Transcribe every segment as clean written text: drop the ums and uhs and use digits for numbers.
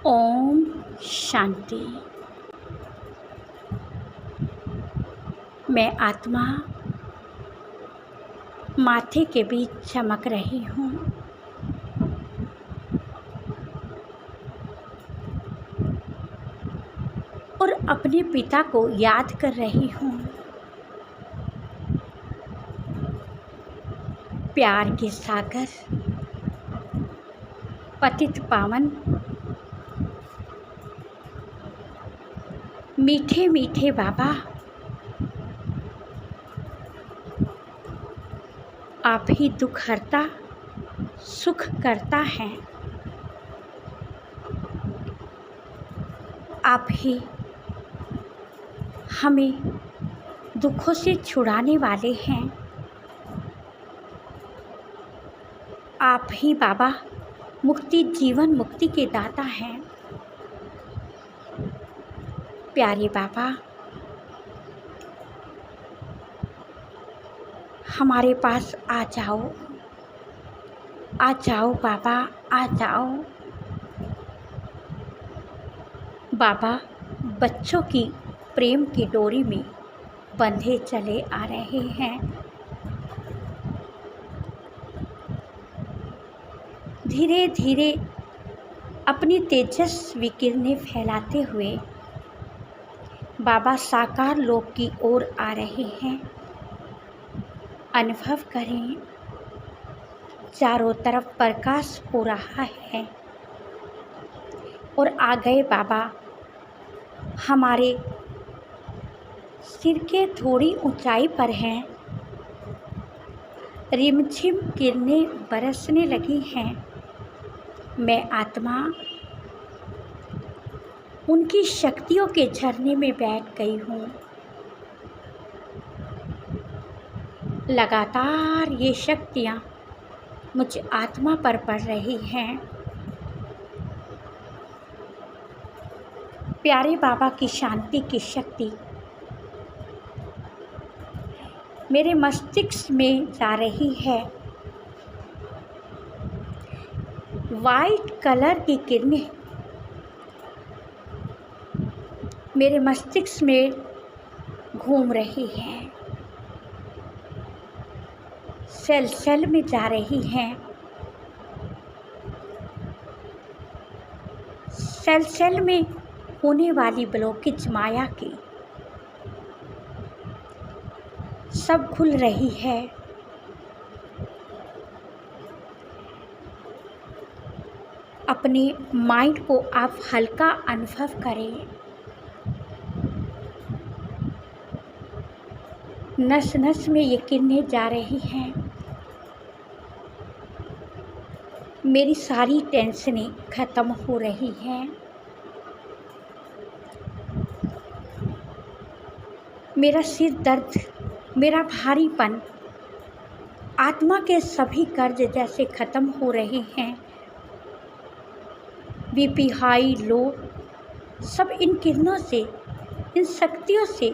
ओम शांति। मैं आत्मा माथे के बीच चमक रही हूँ। और अपने पिता को याद कर रही हूँ। प्यार के सागर, पतित पावन, मीठे मीठे बाबा, आप ही दुख हरता सुख करता है। आप ही हमें दुखों से छुड़ाने वाले हैं। आप ही बाबा मुक्ति, जीवन मुक्ति के दाता हैं। प्यारे बाबा, हमारे पास आ जाओ, आ जाओ बाबा, आ जाओ। बाबा बच्चों की प्रेम की डोरी में बंधे चले आ रहे हैं। धीरे धीरे अपनी तेजस्वी किरणें फैलाते हुए बाबा साकार लोक की ओर आ रहे हैं। अनुभव करें, चारों तरफ प्रकाश हो रहा है और आ गए बाबा। हमारे सिर के थोड़ी ऊंचाई पर हैं। रिमझिम किरणें बरसने लगी हैं। मैं आत्मा उनकी शक्तियों के झरने में बैठ गई हूँ। लगातार ये शक्तियाँ मुझ आत्मा पर पड़ रही हैं। प्यारे बाबा की शांति की शक्ति मेरे मस्तिष्क में जा रही है। वाइट कलर की किरणें मेरे मस्तिष्क में घूम रही हैं, सेल सेल में जा रही हैं। सेल सेल में होने वाली ब्लॉकेज माया की सब खुल रही है। अपने माइंड को आप हल्का अनुभव करें। नस नस में ये किरणें जा रही हैं। मेरी सारी टेंशनें खत्म हो रही हैं। मेरा सिर दर्द, मेरा भारीपन, आत्मा के सभी कर्ज जैसे ख़त्म हो रहे हैं। बीपी हाई लो सब इन किरणों से, इन शक्तियों से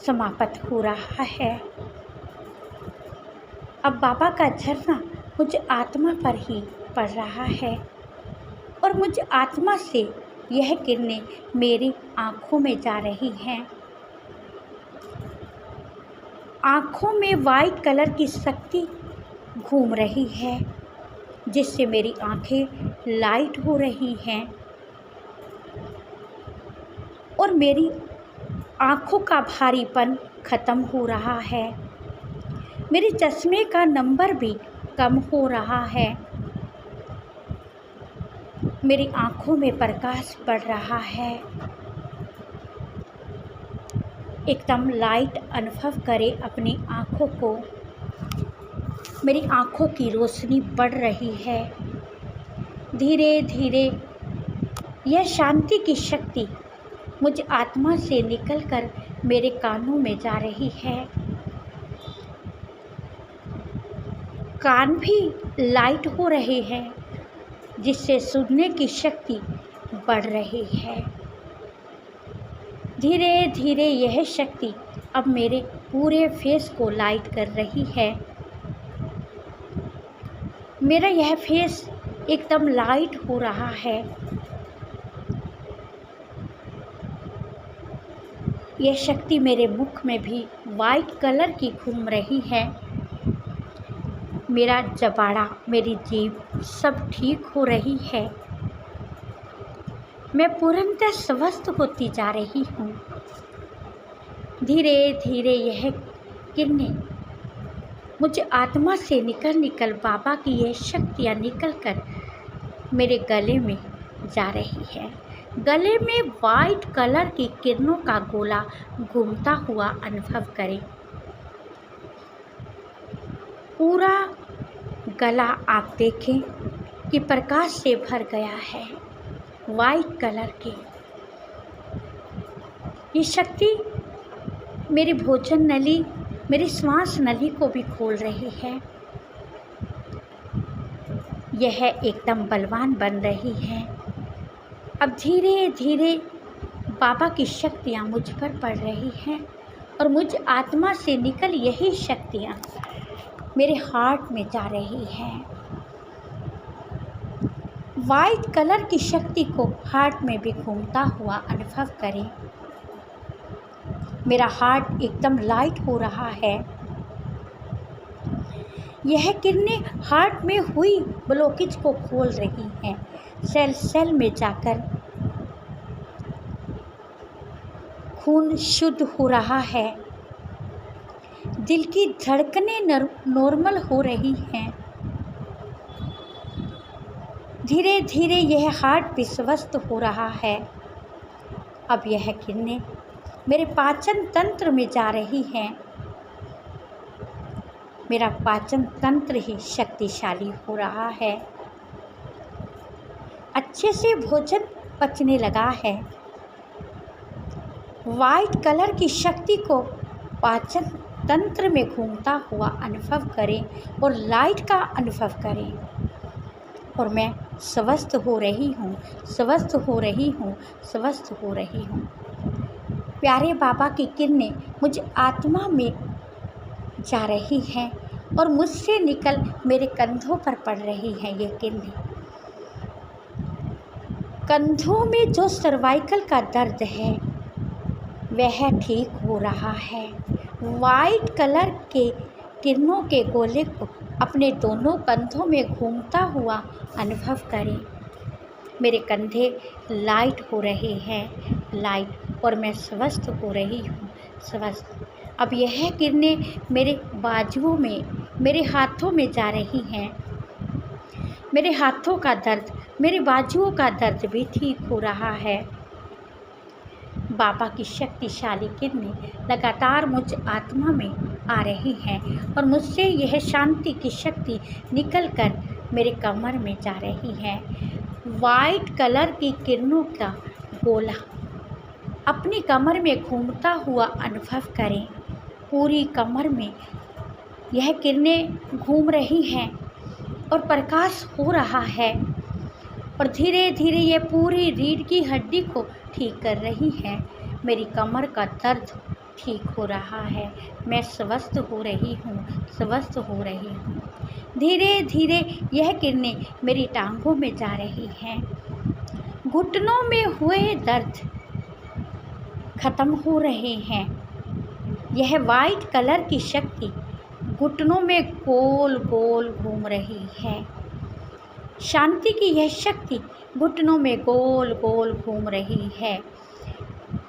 समाप्त हो रहा है। अब बाबा का झरना मुझ आत्मा पर ही पड़ रहा है और मुझ आत्मा से यह किरणें मेरी आँखों में जा रही हैं। आँखों में वाइट कलर की शक्ति घूम रही है, जिससे मेरी आँखें लाइट हो रही हैं और मेरी आँखों का भारीपन ख़त्म हो रहा है। मेरे चश्मे का नंबर भी कम हो रहा है। मेरी आँखों में प्रकाश पड़ रहा है। एकदम लाइट अनुभव करें अपनी आँखों को। मेरी आँखों की रोशनी बढ़ रही है। धीरे धीरे यह शांति की शक्ति मुझ आत्मा से निकलकर मेरे कानों में जा रही है। कान भी लाइट हो रहे हैं, जिससे सुनने की शक्ति बढ़ रही है। धीरे धीरे यह शक्ति अब मेरे पूरे फेस को लाइट कर रही है। मेरा यह फेस एकदम लाइट हो रहा है। यह शक्ति मेरे मुख में भी वाइट कलर की घूम रही है। मेरा जबाड़ा, मेरी जीभ सब ठीक हो रही है। मैं पूर्णतः स्वस्थ होती जा रही हूँ। धीरे धीरे यह किरणें मुझे आत्मा से निकल बाबा की यह शक्तियाँ निकल कर मेरे गले में जा रही है। गले में वाइट कलर की किरणों का गोला घूमता हुआ अनुभव करें। पूरा गला आप देखें कि प्रकाश से भर गया है, वाइट कलर की। ये शक्ति मेरी भोजन नली, मेरी श्वास नली को भी खोल रही है। यह एकदम बलवान बन रही है। अब धीरे धीरे बाबा की शक्तियाँ मुझ पर पड़ रही हैं और मुझ आत्मा से निकल यही शक्तियाँ मेरे हार्ट में जा रही हैं। वाइट कलर की शक्ति को हार्ट में भी घूमता हुआ अनुभव करें। मेरा हार्ट एकदम लाइट हो रहा है। यह किरणें हार्ट में हुई ब्लॉकेज को खोल रही हैं। सेल सेल में जाकर खून शुद्ध हो रहा है। दिल की धड़कनें नॉर्मल हो रही हैं। धीरे धीरे यह हार्ट भी स्वस्थ हो रहा है। अब यह किरणें मेरे पाचन तंत्र में जा रही हैं। मेरा पाचन तंत्र ही शक्तिशाली हो रहा है। अच्छे से भोजन पचने लगा है। वाइट कलर की शक्ति को पाचन तंत्र में घूमता हुआ अनुभव करें और लाइट का अनुभव करें। और मैं स्वस्थ हो रही हूँ, स्वस्थ हो रही हूँ, स्वस्थ हो रही हूँ। प्यारे बाबा की किरणें मुझ आत्मा में जा रही हैं और मुझसे निकल मेरे कंधों पर पड़ रही हैं। ये किरणें कंधों में जो सर्वाइकल का दर्द है वह ठीक हो रहा है। वाइट कलर के किरणों के गोले को अपने दोनों कंधों में घूमता हुआ अनुभव करें। मेरे कंधे लाइट हो रहे हैं, लाइट, और मैं स्वस्थ हो रही हूँ, स्वस्थ। अब यह किरणें मेरे बाजुओं में, मेरे हाथों में जा रही हैं। मेरे हाथों का दर्द, मेरे बाजुओं का दर्द भी ठीक हो रहा है। बाबा की शक्तिशाली किरणें लगातार मुझ आत्मा में आ रही हैं और मुझसे यह शांति की शक्ति निकलकर मेरे कमर में जा रही है। वाइट कलर की किरणों का गोला अपनी कमर में घूमता हुआ अनुभव करें। पूरी कमर में यह किरणें घूम रही हैं और प्रकाश हो रहा है और धीरे धीरे ये पूरी रीढ़ की हड्डी को ठीक कर रही है। मेरी कमर का दर्द ठीक हो रहा है। मैं स्वस्थ हो रही हूँ, स्वस्थ हो रही हूँ। धीरे धीरे यह किरणें मेरी टांगों में जा रही हैं। घुटनों में हुए दर्द खत्म हो रहे हैं। यह वाइट कलर की शक्ति घुटनों में गोल गोल घूम रही है। शांति की यह शक्ति घुटनों में गोल गोल घूम रही है,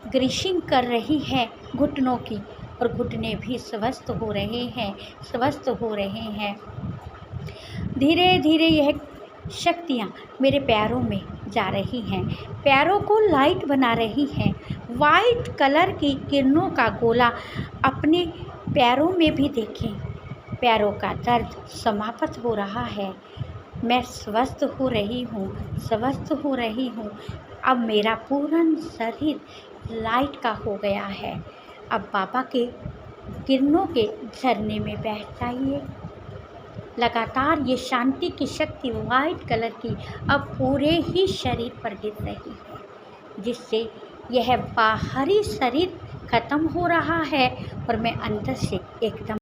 ग्रीसिंग कर रही है घुटनों की, और घुटने भी स्वस्थ हो रहे हैं, स्वस्थ हो रहे हैं। धीरे धीरे यह शक्तियाँ मेरे पैरों में जा रही हैं, पैरों को लाइट बना रही हैं। वाइट कलर की किरणों का गोला अपने पैरों में भी देखें। पैरों का दर्द समाप्त हो रहा है। मैं स्वस्थ हो रही हूँ, स्वस्थ हो रही हूँ। अब मेरा पूरा शरीर लाइट का हो गया है। अब बाबा के किरणों के झरने में बैठ जाइए। लगातार ये शांति की शक्ति वाइट कलर की अब पूरे ही शरीर पर गिर रही है, जिससे यह बाहरी शरीर खत्म हो रहा है और मैं अंदर से एकदम